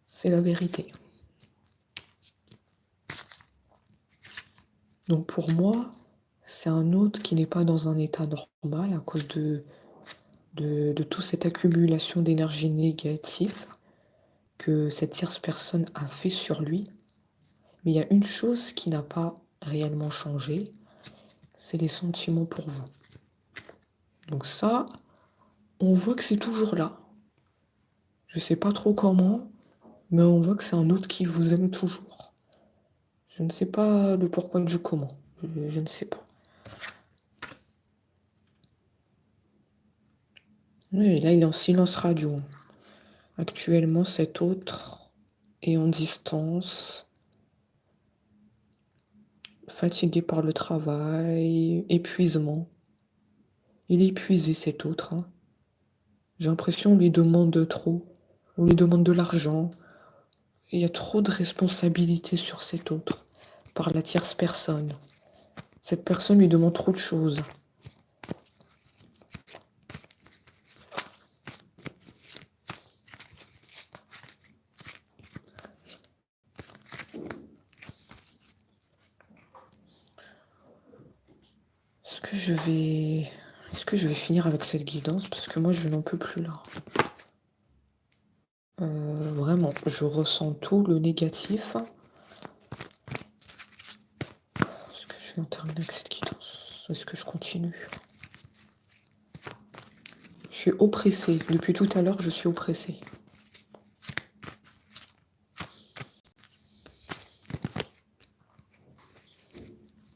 c'est la vérité. Donc pour moi, c'est un autre qui n'est pas dans un état normal à cause de toute cette accumulation d'énergie négative que cette tierce personne a fait sur lui. Mais il y a une chose qui n'a pas réellement changé, c'est les sentiments pour vous. Donc ça, on voit que c'est toujours là. Je sais pas trop comment, mais on voit que c'est un autre qui vous aime toujours. Je ne sais pas le pourquoi du comment. Je ne sais pas. Oui, là, il est en silence radio. Actuellement, cet autre est en distance, fatigué par le travail, épuisement. Il est épuisé, cet autre, hein. J'ai l'impression qu'on lui demande trop. On lui demande de l'argent. Il y a trop de responsabilités sur cet autre, par la tierce personne. Cette personne lui demande trop de choses. que je vais... Est-ce que je vais finir avec cette guidance? Parce que moi, je n'en peux plus là. Vraiment, je ressens tout le négatif. Est-ce que je vais en terminer avec cette guidance? Est-ce que je continue? Je suis oppressée. Depuis tout à l'heure, je suis oppressée.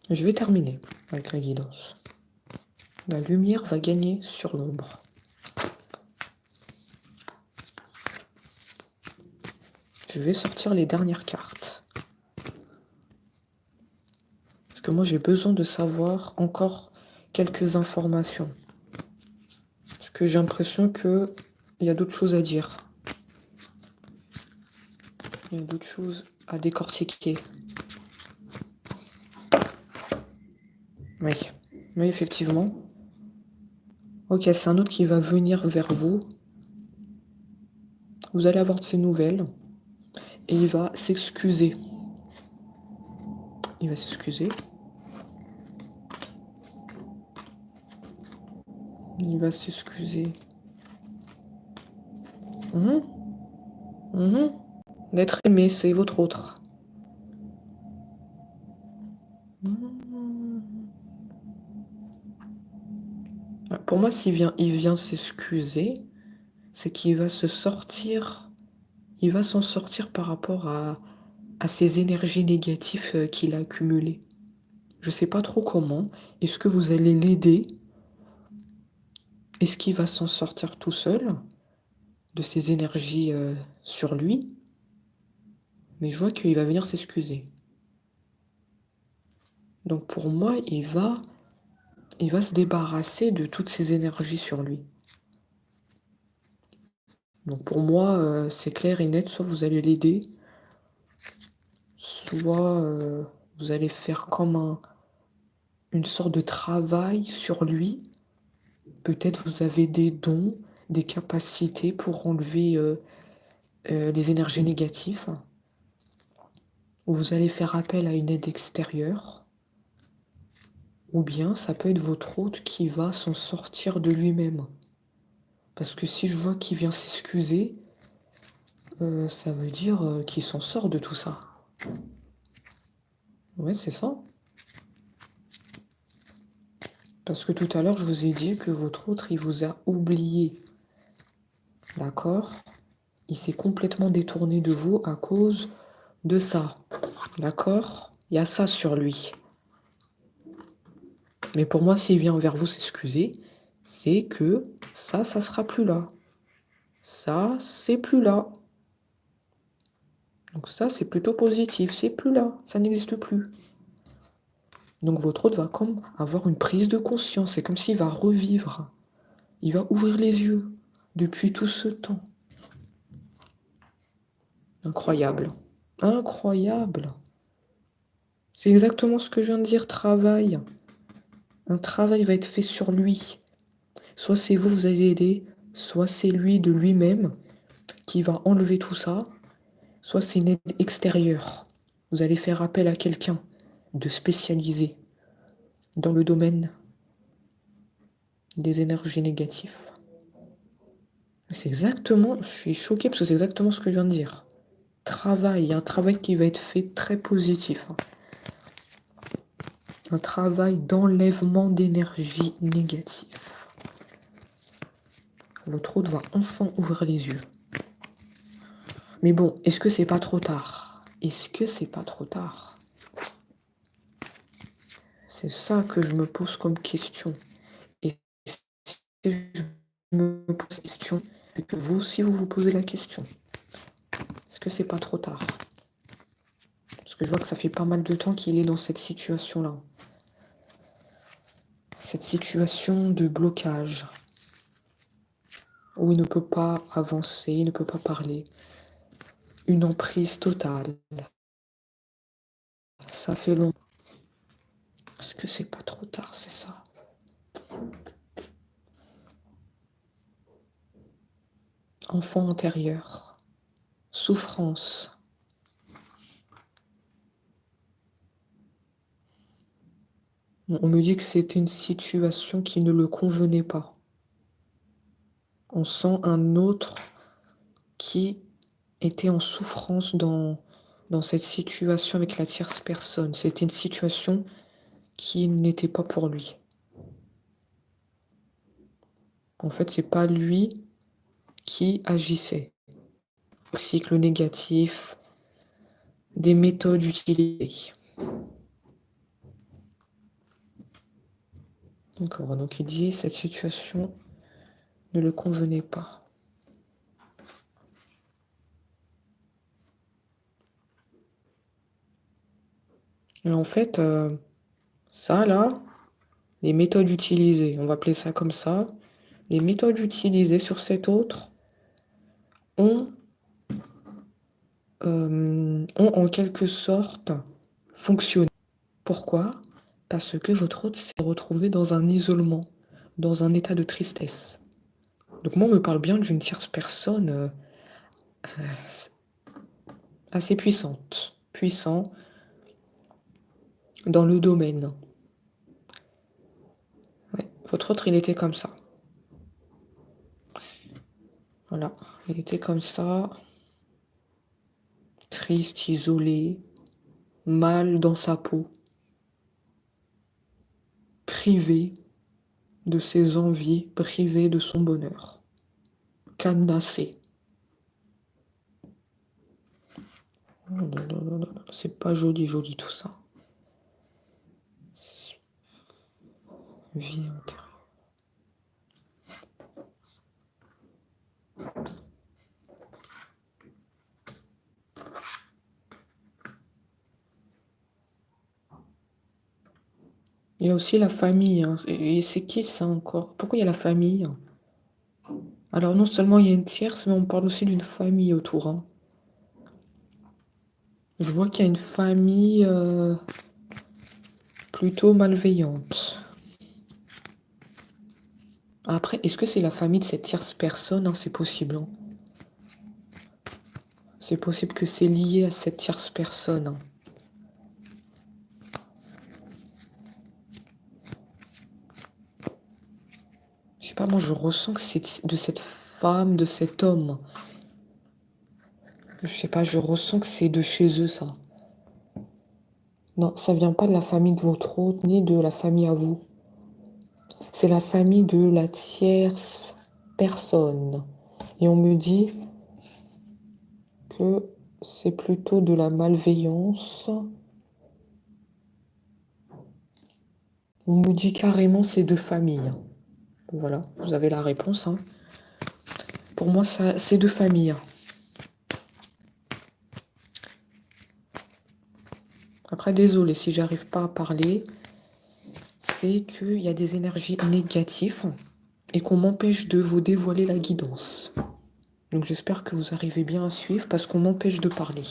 Je vais terminer avec la guidance. La lumière va gagner sur l'ombre. Je vais sortir les dernières cartes. Parce que moi, j'ai besoin de savoir encore quelques informations. Parce que j'ai l'impression qu'il y a d'autres choses à dire. Il y a d'autres choses à décortiquer. Oui, oui, effectivement. Ok, c'est un autre qui va venir vers vous. Vous allez avoir de ses nouvelles. Et il va s'excuser. Il va s'excuser. Il va s'excuser. L'être aimé, c'est votre autre. Pour moi, il vient s'excuser, c'est qu'il va se sortir, il va s'en sortir par rapport à ces énergies négatives qu'il a accumulées. Je sais pas trop comment. Est-ce que vous allez l'aider? Est-ce qu'il va s'en sortir tout seul de ces énergies sur lui? Mais je vois qu'il va venir s'excuser. Donc pour moi, il va se débarrasser de toutes ces énergies sur lui. Donc pour moi, c'est clair et net, soit vous allez l'aider, soit vous allez faire comme une sorte de travail sur lui. Peut-être vous avez des dons, des capacités pour enlever les énergies négatives. Ou vous allez faire appel à une aide extérieure. Ou bien ça peut être votre hôte qui va s'en sortir de lui-même. Parce que si je vois qu'il vient s'excuser, ça veut dire qu'il s'en sort de tout ça. Ouais, c'est ça. Parce que tout à l'heure, je vous ai dit que votre autre, il vous a oublié. D'accord? Il s'est complètement détourné de vous à cause de ça. D'accord? Il y a ça sur lui. Mais pour moi, s'il vient vers vous s'excuser, c'est que ça sera plus là. Ça, c'est plus là. Donc ça, c'est plutôt positif. C'est plus là. Ça n'existe plus. Donc votre autre va comme avoir une prise de conscience. C'est comme s'il va revivre. Il va ouvrir les yeux depuis tout ce temps. Incroyable. Incroyable. C'est exactement ce que je viens de dire, travail. Un travail va être fait sur lui. Soit c'est vous, vous allez l'aider, soit c'est lui de lui-même qui va enlever tout ça, soit c'est une aide extérieure. Vous allez faire appel à quelqu'un de spécialisé dans le domaine des énergies négatives. C'est exactement, je suis choquée parce que c'est exactement ce que je viens de dire. Travail, un travail qui va être fait très positif. Un travail d'enlèvement d'énergie négative. Votre hôte va enfin ouvrir les yeux. Mais bon, est-ce que c'est pas trop tard? Est-ce que c'est pas trop tard? C'est ça que je me pose comme question. Et si je me pose la question, c'est que vous aussi vous vous posez la question. Est-ce que c'est pas trop tard? Parce que je vois que ça fait pas mal de temps qu'il est dans cette situation-là. Cette situation de blocage. Où il ne peut pas avancer, il ne peut pas parler. Une emprise totale. Ça fait long. Est-ce que c'est pas trop tard, c'est ça? Enfant intérieur. Souffrance. On me dit que c'était une situation qui ne le convenait pas. On sent un autre qui était en souffrance dans cette situation avec la tierce personne. C'était une situation qui n'était pas pour lui. En fait, c'est pas lui qui agissait. Le cycle négatif, des méthodes utilisées. D'accord, donc il dit cette situation ne le convenait pas. Et en fait, ça là, les méthodes utilisées, on va appeler ça comme ça, les méthodes utilisées sur cet autre ont en quelque sorte fonctionné. Pourquoi? Parce que votre autre s'est retrouvé dans un isolement, dans un état de tristesse. Donc moi, on me parle bien d'une tierce personne assez puissant dans le domaine. Ouais, votre autre, il était comme ça. Voilà, il était comme ça, triste, isolé, mal dans sa peau, privé de ses envies, privé de son bonheur, cadenassé. Oh là là là là, c'est pas joli, joli tout ça. Vie intérieure. Il y a aussi la famille, hein. Et c'est qui ça encore? Pourquoi il y a la famille? Alors non seulement il y a une tierce, mais on parle aussi d'une famille autour, hein. Je vois qu'il y a une famille plutôt malveillante. Après, est-ce que c'est la famille de cette tierce personne, hein? C'est possible, hein. C'est possible que c'est lié à cette tierce personne, hein. Je sais pas, moi je ressens que c'est de cette femme, de cet homme. Je sais pas, je ressens que c'est de chez eux, ça. Non, ça vient pas de la famille de votre autre, ni de la famille à vous. C'est la famille de la tierce personne. Et on me dit que c'est plutôt de la malveillance. On me dit carrément c'est de famille. Voilà, vous avez la réponse, hein. Pour moi, ça, c'est de famille. Après, désolé si j'arrive pas à parler, c'est qu'il y a des énergies négatives et qu'on m'empêche de vous dévoiler la guidance. Donc j'espère que vous arrivez bien à suivre parce qu'on m'empêche de parler.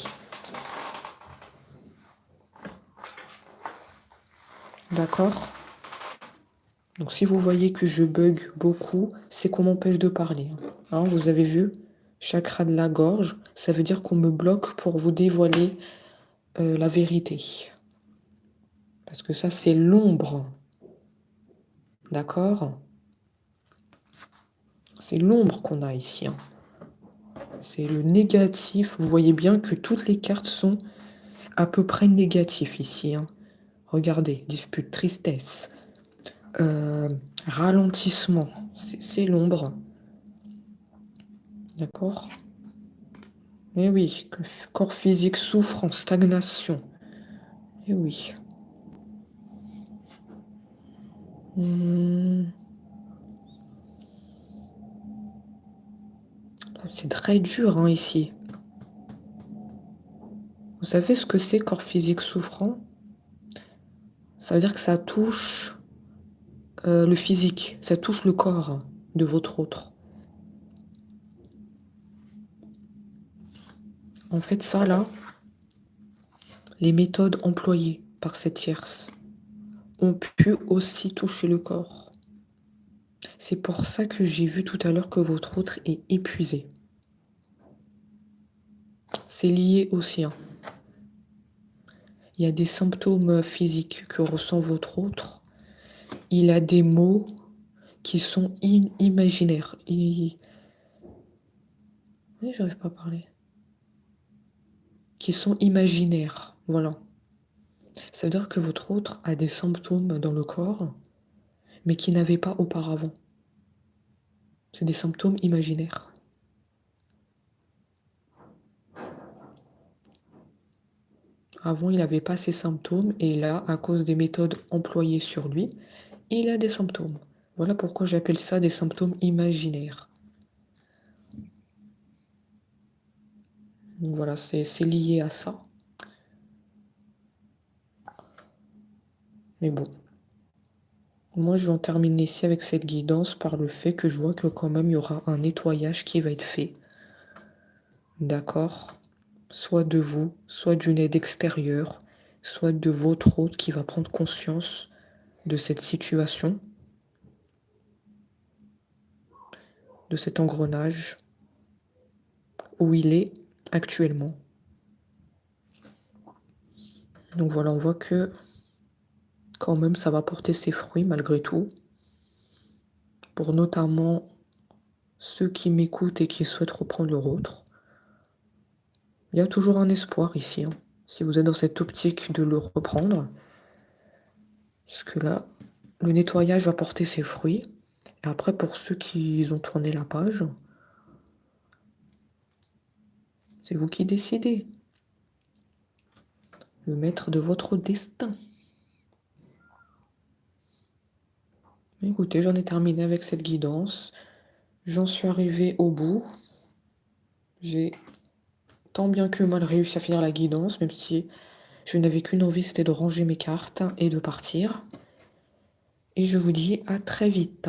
D'accord? Donc si vous voyez que je bug beaucoup, c'est qu'on m'empêche de parler. Hein, vous avez vu? Chakra de la gorge, ça veut dire qu'on me bloque pour vous dévoiler la vérité. Parce que ça, c'est l'ombre. D'accord? C'est l'ombre qu'on a ici, hein. C'est le négatif. Vous voyez bien que toutes les cartes sont à peu près négatives ici, hein. Regardez, dispute, tristesse, ralentissement. C'est l'ombre. D'accord? Mais oui, corps physique souffre en stagnation. Et oui. C'est très dur, hein, ici. Vous savez ce que c'est corps physique souffrant? Ça veut dire que ça touche le physique, ça touche le corps de votre autre. En fait, ça là, les méthodes employées par cette tierce ont pu aussi toucher le corps. C'est pour ça que j'ai vu tout à l'heure que votre autre est épuisé. C'est lié aussi, hein. Il y a des symptômes physiques que ressent votre autre il a des mots qui sont imaginaires. Oui, j'arrive pas à parler. Qui sont imaginaires, voilà. Ça veut dire que votre autre a des symptômes dans le corps, mais qui n'avait pas auparavant. C'est des symptômes imaginaires. Avant, il n'avait pas ces symptômes, et là, à cause des méthodes employées sur lui, il a des symptômes. Voilà pourquoi j'appelle ça des symptômes imaginaires. Donc voilà, c'est lié à ça. Mais bon. Moi, je vais en terminer ici avec cette guidance par le fait que je vois que quand même, il y aura un nettoyage qui va être fait. D'accord? Soit de vous, soit d'une aide extérieure, soit de votre hôte qui va prendre conscience de cette situation, de cet engrenage où il est actuellement. Donc voilà, on voit que quand même ça va porter ses fruits malgré tout. Pour notamment ceux qui m'écoutent et qui souhaitent reprendre leur autre. Il y a toujours un espoir ici, hein, si vous êtes dans cette optique de le reprendre. Parce que là, le nettoyage va porter ses fruits. Et après, pour ceux qui ont tourné la page, c'est vous qui décidez. Le maître de votre destin. Écoutez, j'en ai terminé avec cette guidance. J'en suis arrivée au bout. J'ai tant bien que mal réussi à finir la guidance, même si je n'avais qu'une envie, c'était de ranger mes cartes et de partir. Et je vous dis à très vite.